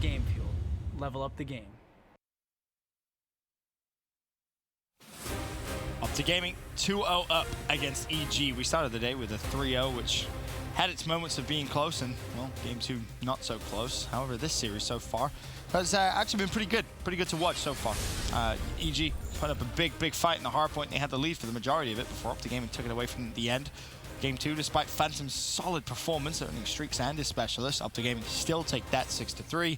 S9: Game Fuel. Level up the game.
S5: Optic Gaming 2-0 up against EG. We started the day with a 3-0, which had its moments of being close, and, well, game 2 not so close. However, this series so far has actually been pretty good to watch so far. EG put up a big fight in the hard point, and they had the lead for the majority of it before Optic Gaming took it away from the end. Game 2, despite Phantom's solid performance, earning streaks and his specialist, Optic Gaming still take that 6-3.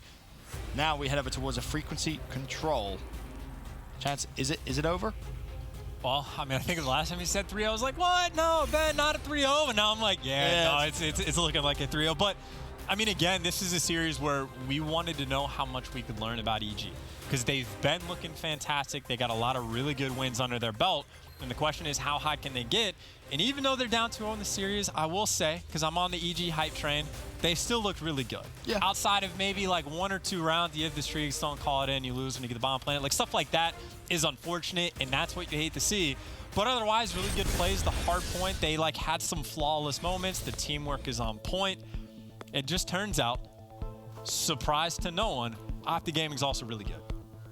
S5: Now we head over towards a frequency control. Chance, is it over?
S6: Well, I mean, I think the last time he said 3-0, I was like, what? No, Ben, not a 3-0. And now I'm like, no, it's looking like a 3-0. But, I mean, again, this is a series where we wanted to know how much we could learn about EG. Because they've been looking fantastic. They got a lot of really good wins under their belt. And the question is, how high can they get? And even though they're down 2-0 in the series, I will say, because I'm on the EG hype train, they still look really good. Yeah. Outside of maybe like 1 or 2 rounds, you hit the streaks, don't call it in, you lose when you get the bomb planet. Like stuff like that is unfortunate, and that's what you hate to see. But otherwise, really good plays. The hard point, they like had some flawless moments. The teamwork is on point. It just turns out, surprise to no one, Optic Gaming's also really good.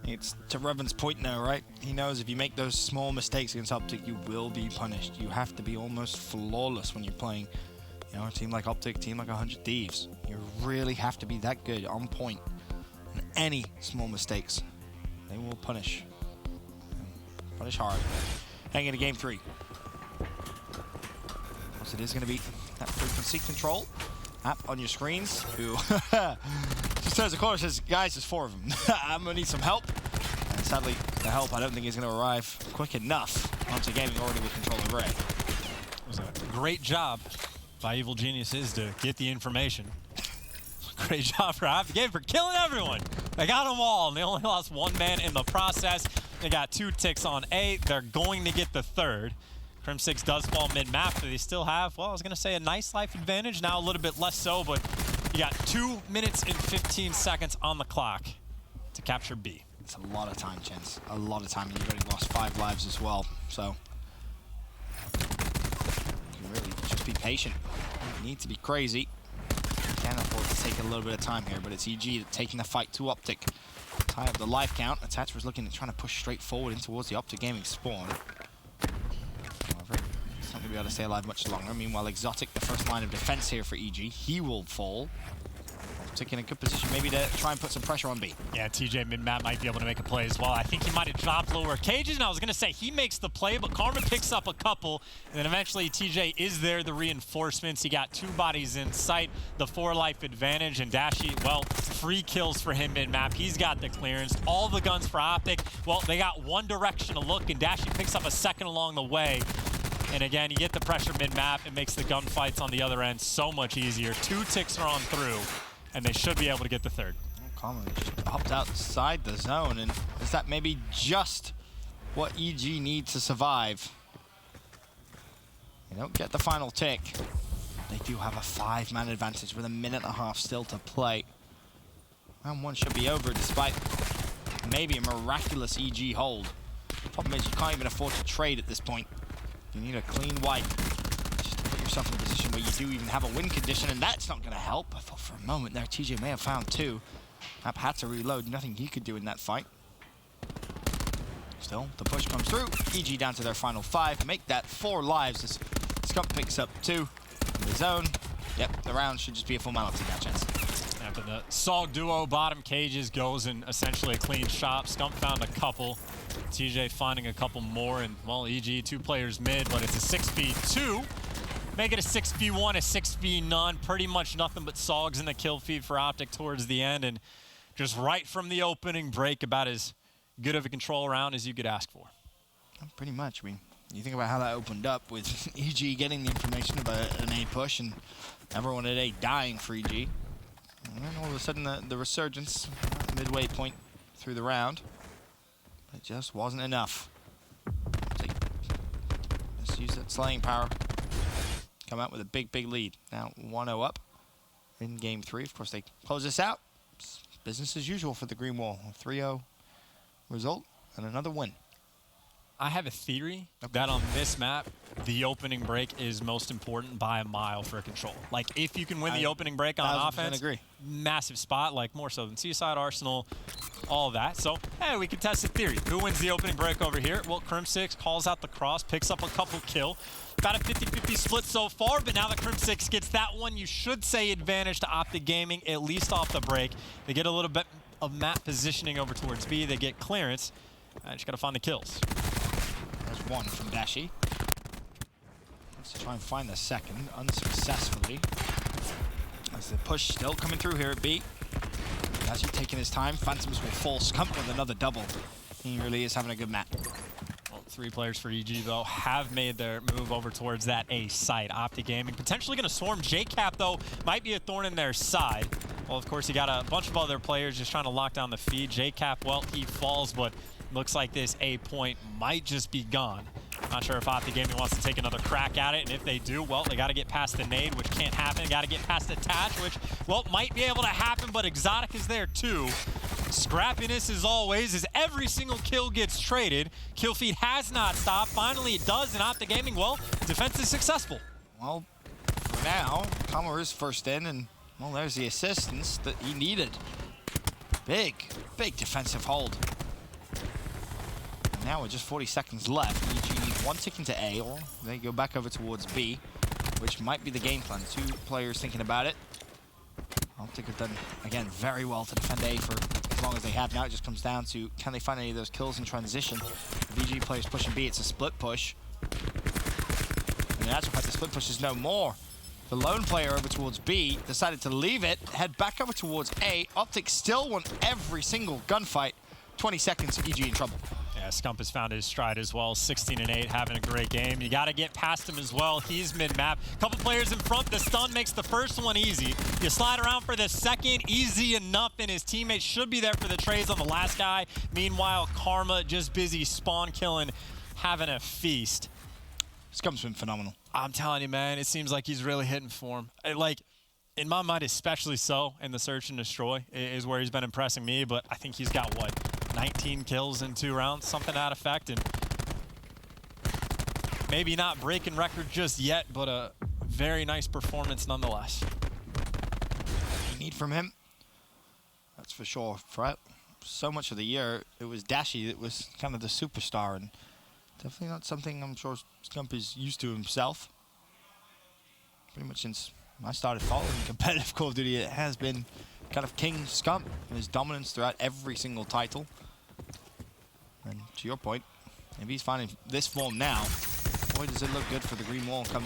S5: It's to Revan's point now, right? He knows if you make those small mistakes against Optic, you will be punished. You have to be almost flawless when you're playing, you know, a team like Optic, a team like 100 Thieves. You really have to be that good, on point. And any small mistakes, they will punish. Punish hard. Heading into game 3. So it is going to be that frequency control app on your screens. Who just turns the corner and says, guys, there's 4 of them. I'm going to need some help. And sadly, the help I don't think is going to arrive quick enough. Optic Gaming already with control of Ray.
S6: It was a great job by Evil Geniuses to get the information. Great job for Optic Gaming for killing everyone. They got them all, and they only lost 1 man in the process. They got 2 ticks on A. They're going to get the 3rd. Crim6 does fall mid-map, but they still have, well, I was going to say a nice life advantage. Now a little bit less so, but you got 2 minutes and 15 seconds on the clock to capture B.
S5: It's a lot of time, Chance. A lot of time, and you've already lost 5 lives as well. So you can really just be patient. You need to be crazy. You can't afford to take a little bit of time here, but it's EG taking the fight to Optic. Tie up the life count. Attach was looking at trying to push straight forward in towards the Optic Gaming spawn. However, it's not going to be able to stay alive much longer. Meanwhile, Exotic, the first line of defense here for EG, he will fall. Optic in a good position maybe to try and put some pressure on B.
S6: Yeah, TJ mid-map might be able to make a play as well. I think he might have dropped lower cages, and I was going to say he makes the play, but Karma picks up a couple, and then eventually TJ is there, the reinforcements. He got 2 bodies in sight, the 4 life advantage, and Dashi, well, 3 kills for him mid-map. He's got the clearance. All the guns for Optic, well, they got one direction to look, and Dashi picks up a 2nd along the way. And again, you get the pressure mid-map. It makes the gunfights on the other end so much easier. 2 ticks are on through, and they should be able to get the 3rd.
S5: Karma just hopped outside the zone, and is that maybe just what EG needs to survive? They don't get the final tick. They do have a 5-man advantage with 1.5 minutes still to play. Round 1 should be over despite maybe a miraculous EG hold. The problem is you can't even afford to trade at this point. You need a clean wipe just to put yourself in a position where you do even have a win condition, and that's not going to help. I thought for a moment there TJ may have found 2. App had to reload. Nothing he could do in that fight. Still, the push comes through. EG down to their final 5. Make that 4 lives as Scump picks up 2 in the zone. Yep, the round should just be a formality now, Chance.
S6: Yeah, but the Sog duo bottom cages goes in essentially a clean shot. Scump found a couple. TJ finding a couple more, and well, EG 2 players mid, but it's a 6v2. Make it a 6v1, a 6v none. Pretty much nothing but Sogs in the kill feed for Optic towards the end, and just right from the opening break, about as good of a control round as you could ask for.
S5: Pretty much. I mean, you think about how that opened up with EG getting the information about an A push and everyone at A dying for EG. And then all of a sudden the resurgence, midway point through the round. It just wasn't enough. Let's use that slaying power. Come out with a big, big lead. Now 1-0 up in game 3. Of course, they close this out. It's business as usual for the Green Wall. A 3-0 result and another win.
S6: I have a theory that on this map, the opening break is most important by a mile for a control. Like, if you can win the opening break on offense, massive spot, like more so than Seaside, Arsenal, all of that. So, hey, we can test the theory. Who wins the opening break over here? Well, Crim6 calls out the cross, picks up a couple kill. About a 50-50 split so far, but now that Crim6 gets that one, you should say advantage to Optic Gaming, at least off the break. They get a little bit of map positioning over towards B. They get clearance. I just got to find the kills.
S5: There's 1 from Dashi. Let's try and find the 2nd, unsuccessfully. As the push still coming through here at B. Dashi taking his time. Phantoms will fall. Scump with another double. He really is having a good map.
S6: Well, Three players for EG, though, have made their move over towards that A site. Optic Gaming potentially going to swarm. JCap, though, might be a thorn in their side. Well, of course, you got a bunch of other players just trying to lock down the feed. JCap, well, he falls, but looks like this A point might just be gone. Not sure if Optic Gaming wants to take another crack at it, and if they do, well, they got to get past the nade, which can't happen. Got to get past the Attach, which, well, might be able to happen, but Exotic is there too. Scrappiness, as always, as every single kill gets traded. Kill feed has not stopped. Finally, it does, and Optic Gaming, well, defense is successful.
S5: Well, for now, Kama is first in, and, well, there's the assistance that he needed. Big defensive hold. And now with just 40 seconds left, EG need one tick into A, or they go back over towards B, which might be the game plan. Two players thinking about it. Optic have done, again, very well to defend A for as long as they have. Now it just comes down to, can they find any of those kills in transition? VG players pushing B, it's a split push. And in actual fact, the split push is no more. The lone player over towards B decided to leave it, head back over towards A. Optic still won every single gunfight. 20 seconds, EG in trouble.
S6: Yeah, Scump has found his stride as well. 16-8, having a great game. You got to get past him as well. He's mid-map. Couple players in front. The stun makes the first one easy. You slide around for the second, easy enough, and his teammates should be there for the trades on the last guy. Meanwhile, Karma just busy spawn killing, having a feast.
S5: Scump's been phenomenal.
S6: I'm telling you, man, it seems like he's really hitting form. Like, in my mind, especially so in the Search and Destroy is where he's been impressing me, but I think he's got, what, 19 kills in 2 rounds, something to that effect, and maybe not breaking record just yet, but a very nice performance nonetheless.
S5: You need from him, that's for sure. For so much of the year, it was Dashi that was kind of the superstar, and definitely not something I'm sure Scump is used to himself. Pretty much since I started following competitive Call of Duty, it has been kind of King Scump and his dominance throughout every single title. And to your point, if he's finding this form now, boy, does it look good for the Green Wall come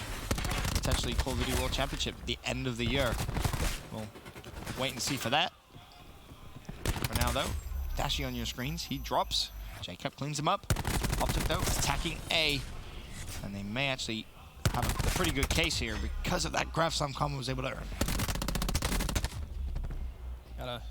S5: potentially Call of Duty World Championship at the end of the year. We'll wait and see for that. For now, though, Dashi on your screens, he drops. Jacob cleans him up. Optic, though, attacking A. And they may actually have a pretty good case here because of that grab Sam Kama was able to earn.
S6: Gotta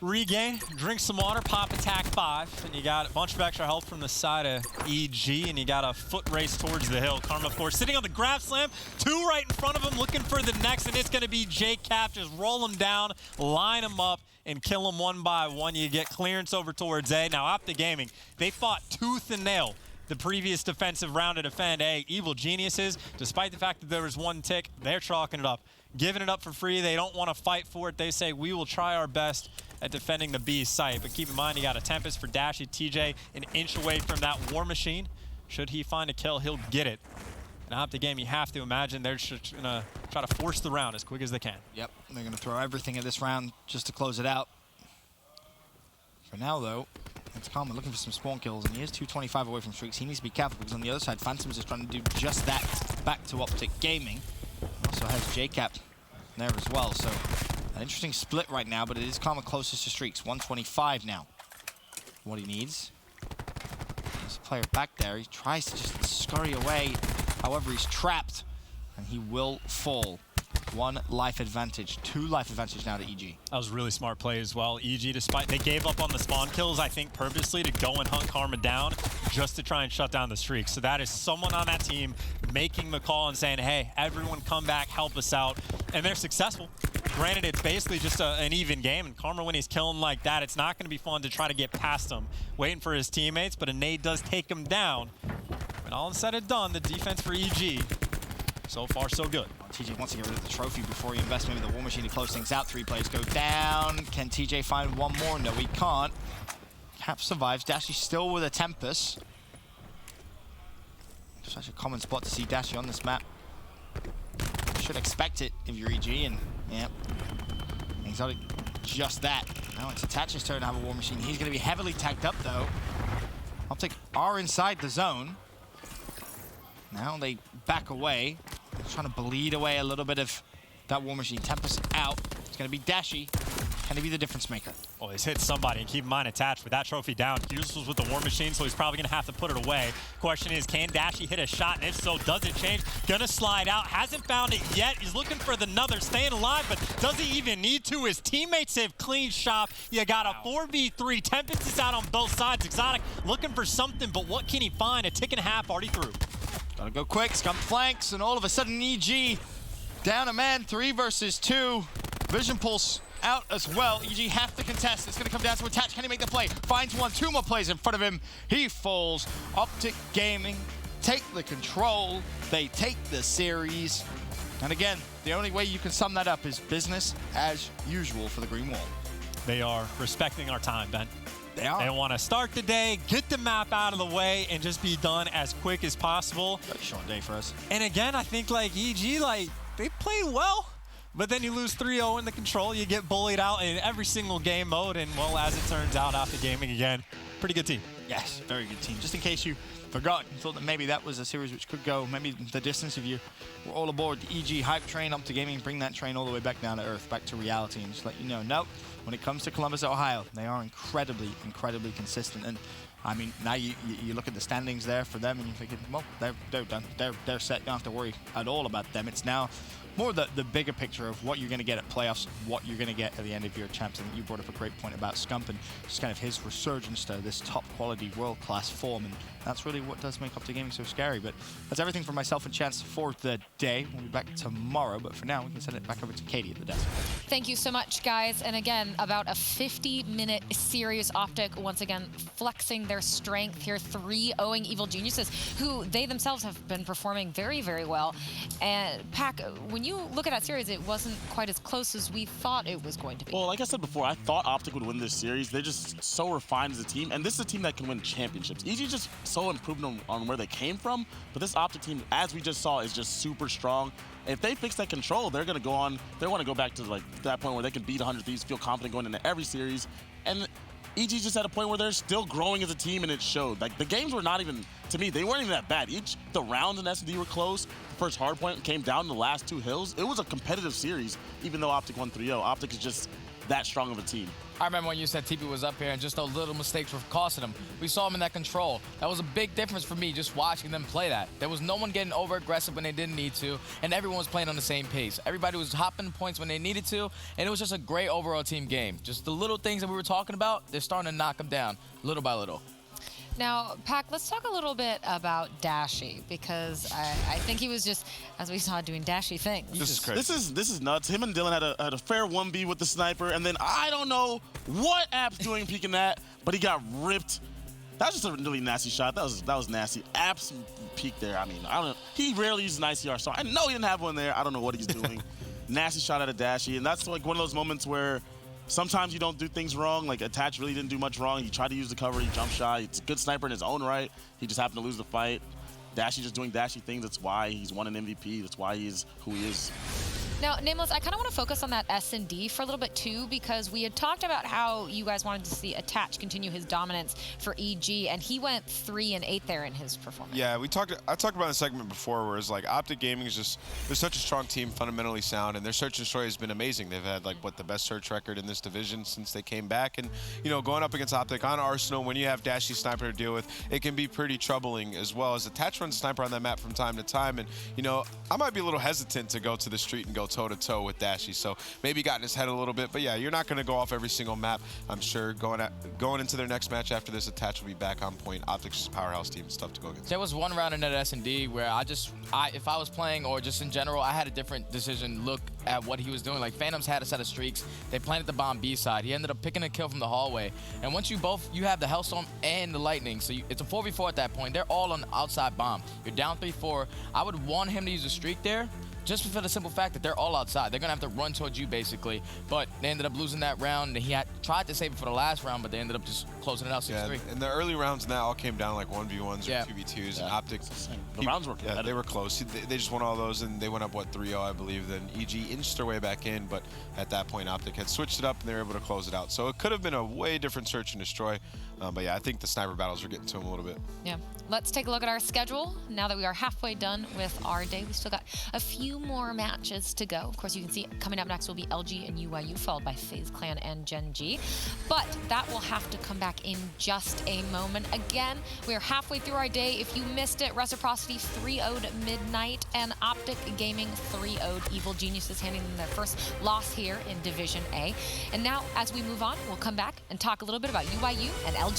S6: regain, drink some water, pop attack 5, and you got a bunch of extra help from the side of EG, and you got a foot race towards the hill. Karma, of course, sitting on the grab slam, 2 right in front of him, looking for the next, and it's gonna be JCap. Just roll him down, line him up, and kill him one by one. You get clearance over towards A. Now, Optic Gaming, they fought tooth and nail the previous defensive round to defend A. Evil Geniuses, despite the fact that there was 1 tick, they're chalking it up, giving it up for free. They don't want to fight for it. They say, we will try our best at defending the B site. But keep in mind, you got a Tempest for Dashi. TJ an inch away from that War Machine. Should he find a kill, he'll get it. And Optic Game, you have to imagine they're just going to try to force the round as quick as they can.
S5: Yep, they're going to throw everything at this round just to close it out. For now, though, it's Karma looking for some spawn kills, and he is 225 away from streaks. He needs to be careful because on the other side, Phantom's is trying to do just that back to Optic Gaming. He also has JCap there as well, so an interesting split right now, but it is Karma closest to streaks. 125 now. What he needs. There's a player back there. He tries to just scurry away. However, he's trapped, and he will fall. 1 life advantage, 2 life advantage now to EG.
S6: That was a really smart play as well. EG, despite they gave up on the spawn kills, I think purposely to go and hunt Karma down just to try and shut down the streak. So that is someone on that team making the call and saying, hey, everyone come back, help us out. And they're successful. Granted, it's basically just an even game. And Karma, when he's killing like that, it's not going to be fun to try to get past him, waiting for his teammates. But a nade does take him down. And all said and done, the defense for EG, so far so good.
S5: TJ wants to get rid of the trophy before he invests maybe the War Machine to close things out. 3 players go down. Can TJ find one more? No, he can't. Cap survives. Dashi still with a Tempest. Such a common spot to see Dashi on this map. Should expect it if you're EG, and yeah, Exotic just that. Now it's Attach's turn to have a War Machine. He's going to be heavily tagged up though. Optic are inside the zone. Now they back away. They're trying to bleed away a little bit of that War Machine. Tempest out. It's going to be Dashi. Can he be the difference maker?
S6: Well, he's hit somebody, and keep in mind, attached with that trophy down. Hughes was with the War Machine, so he's probably going to have to put it away. Question is, can Dashy hit a shot? And if so, does it change? Gonna slide out. Hasn't found it yet. He's looking for the another, staying alive, but does he even need to? His teammates have clean shop. You got a 4v3. Tempest is out on both sides. Exotic looking for something, but what can he find? A tick and a half already through.
S5: Gotta go quick, scum flanks, and all of a sudden EG down a man, 3 versus 2. Vision Pulse out as well. EG have to contest. It's gonna come down to attach. Can he make the play? Finds one, 2 more plays in front of him. He falls. Optic Gaming take the control. They take the series. And again, the only way you can sum that up is business as usual for the Green Wall.
S6: They are respecting our time, Ben.
S5: They are.
S6: They want to start the day, get the map out of the way, and just be done as quick as possible.
S5: Very short day for us.
S6: And again, I think like EG, like they played well, but then you lose 3-0 in the control. You get bullied out in every single game mode, and well, as it turns out, Optic Gaming again, pretty good team.
S5: Yes, very good team. Just in case you forgot, you thought that maybe that was a series which could go maybe the distance if you were all aboard the EG hype train up to gaming, bring that train all the way back down to earth, back to reality, and just let you know, nope, when it comes to Columbus, Ohio, they are incredibly, incredibly consistent. And I mean, now you look at the standings there for them and you're thinking, well, they're done. They're set. You don't have to worry at all about them. It's now more the bigger picture of what you're going to get at playoffs, what you're going to get at the end of your champs. I think you brought up a great point about Scump and just kind of his resurgence to this top quality world-class form, and that's really what does make Optic Gaming so scary. But that's everything from myself and Chance for the day. We'll be back tomorrow, but for now we can send it back over to Katie at the desk.
S3: Thank you so much, guys. And again, about a 50-minute series. Optic once again flexing their strength here, 3-0ing Evil Geniuses, who they themselves have been performing very, very well. And Pac, when you look at that series, it wasn't quite as close as we thought it was going to be.
S1: Well, like I said before, I thought Optic would win this series. They're just so refined as a team, and this is a team that can win championships. EG just so improved on where they came from, but this Optic team, as we just saw, is just super strong. If they fix that control, they're going to go on. They want to go back to like that point where they can beat 100 Thieves, feel confident going into every series. And EG just at a point where they're still growing as a team, and it showed. Like, the games were not even, to me, they weren't even that bad. The rounds in S&D were close. The first hard point came down in the last 2 hills. It was a competitive series, even though Optic won 3-0. Optic is just that strong of a team.
S2: I remember when you said TP was up here and just those little mistakes were costing him. We saw him in that control. That was a big difference for me just watching them play that. There was no one getting over-aggressive when they didn't need to, and everyone was playing on the same pace. Everybody was hopping points when they needed to, and it was just a great overall team game. Just the little things that we were talking about, they're starting to knock them down little by little.
S3: Now, Pac, let's talk a little bit about Dashy, because I think he was just, as we saw, doing Dashy things.
S4: This is crazy.
S1: This is nuts. Him and Dylan had a fair 1v with the sniper, and then I don't know what App's doing peeking that, but he got ripped. That was just a really nasty shot. That was nasty. App's peeked there. I mean, I don't know. He rarely uses an ICR, so I know he didn't have one there. I don't know what he's doing. Nasty shot at a Dashy, and that's like one of those moments where sometimes you don't do things wrong. Like, Attach really didn't do much wrong. He tried to use the cover. He jump shot. He's a good sniper in his own right. He just happened to lose the fight. Dashy just doing Dashy things. That's why he's won an MVP. That's why he's who he is.
S3: Now, Nameless, I kind of want to focus on that S&D for a little bit too, because we had talked about how you guys wanted to see Attach continue his dominance for EG, and he went 3 and 8 there in his performance.
S4: Yeah, I talked about in a segment before where it's like Optic Gaming is just, they're such a strong team, fundamentally sound, and their search and destroy has been amazing. They've had like the best search record in this division since they came back, and going up against Optic on Arsenal, when you have Dashy Sniper to deal with, it can be pretty troubling, as well as Attach runs Sniper on that map from time to time, and I might be a little hesitant to go to the street and go toe-to-toe with Dashy, so maybe got in his head a little bit, but yeah, you're not going to go off every single map. I'm sure going into their next match after this, Attach will be back on point. Optic's powerhouse team, it's tough to go against.
S2: There was one round in that S&D where if I was playing or just in general, I had a different decision look at what he was doing. Like, Phantoms had a set of streaks. They planted the bomb B side. He ended up picking a kill from the hallway. And once you have the Hellstorm and the Lightning, so it's a 4v4 at that point. They're all on the outside bomb. You're down 3-4. I would want him to use a streak there, just for the simple fact that they're all outside. They're going to have to run towards you, basically. But they ended up losing that round, and he had tried to save it for the last round, but they ended up just closing it out 6-3.
S4: And the early rounds now all came down like 1v1s or 2v2s, and Optic.
S1: The rounds were competitive.
S4: Yeah, they were close. They just won all those, and they went up, what, 3-0, I believe. Then EG inched their way back in, but at that point, Optic had switched it up, and they were able to close it out. So it could have been a way different search and destroy. But yeah, I think the sniper battles are getting to them a little bit.
S3: Yeah. Let's take a look at our schedule. Now that we are halfway done with our day, we still got a few more matches to go. Of course, you can see coming up next will be LG and UYU, followed by FaZe Clan and Gen G. But that will have to come back in just a moment. Again, we are halfway through our day. If you missed it, Reciprocity 3-0'd Midnight, and Optic Gaming 3-0'd Evil Geniuses, handing them their first loss here in Division A. And now, as we move on, we'll come back and talk a little bit about UYU and LG.